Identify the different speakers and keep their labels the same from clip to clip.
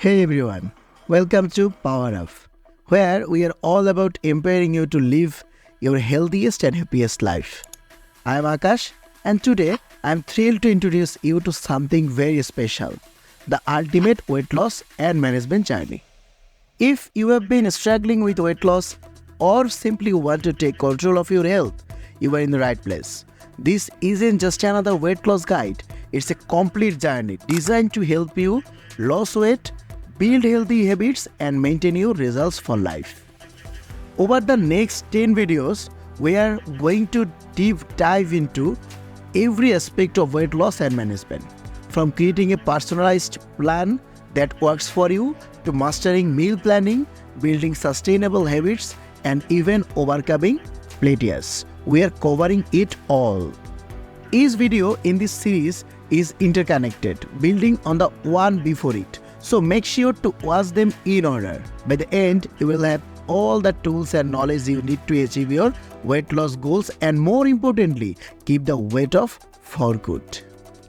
Speaker 1: Hey everyone, welcome to Power Up, where we are all about empowering you to live your healthiest and happiest life. I am Akash, and today I am thrilled to introduce you to something very special, the ultimate weight loss and management journey. If you have been struggling with weight loss or simply want to take control of your health, you are in the right place. This isn't just another weight loss guide, it's a complete journey designed to help you lose weight, build healthy habits, and maintain your results for life. Over the next 10 videos, we are going to deep dive into every aspect of weight loss and management, from creating a personalized plan that works for you to mastering meal planning, building sustainable habits, and even overcoming plateaus. We are covering it all. Each video in this series is interconnected, building on the one before it. So make sure to watch them in order. By the end, you will have all the tools and knowledge you need to achieve your weight loss goals and, more importantly, keep the weight off for good.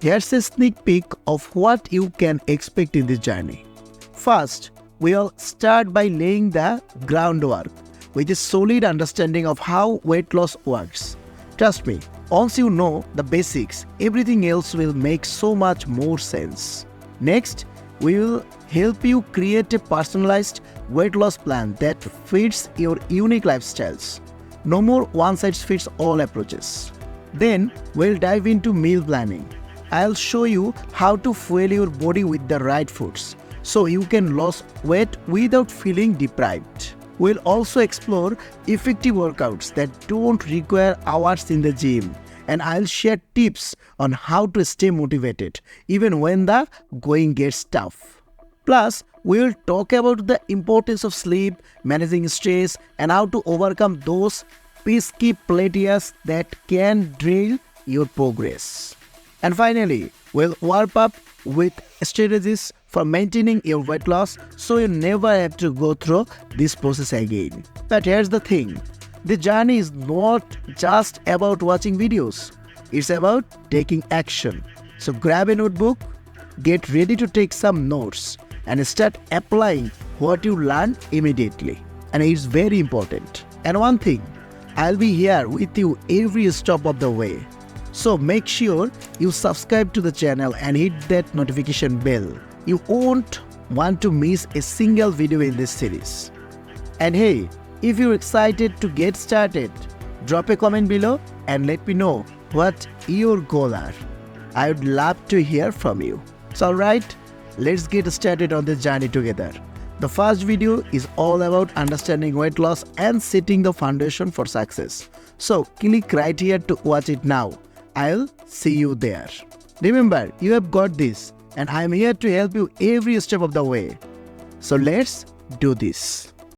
Speaker 1: Here's a sneak peek of what you can expect in this journey. First, we'll start by laying the groundwork with a solid understanding of how weight loss works. Trust me, once you know the basics, everything else will make so much more sense. Next, we will help you create a personalized weight loss plan that fits your unique lifestyles. No more one-size-fits-all approaches. Then, we'll dive into meal planning. I'll show you how to fuel your body with the right foods so you can lose weight without feeling deprived. We'll also explore effective workouts that don't require hours in the gym, and I'll share tips on how to stay motivated even when the going gets tough. Plus, we'll talk about the importance of sleep, managing stress, and how to overcome those pesky plateaus that can derail your progress. And finally, we'll wrap up with strategies for maintaining your weight loss so you never have to go through this process again. But here's the thing. The journey is not just about watching videos. It's about taking action. So grab a notebook, get ready to take some notes, and start applying what you learn immediately. And it's very important. And one thing, I'll be here with you every step of the way. So make sure you subscribe to the channel and hit that notification bell. You won't want to miss a single video in this series. And hey, if you're excited to get started, drop a comment below and let me know what your goals are. I would love to hear from you. So alright, let's get started on this journey together. The first video is all about understanding weight loss and setting the foundation for success. So click right here to watch it now. I'll see you there. Remember, you have got this, and I'm here to help you every step of the way. So let's do this.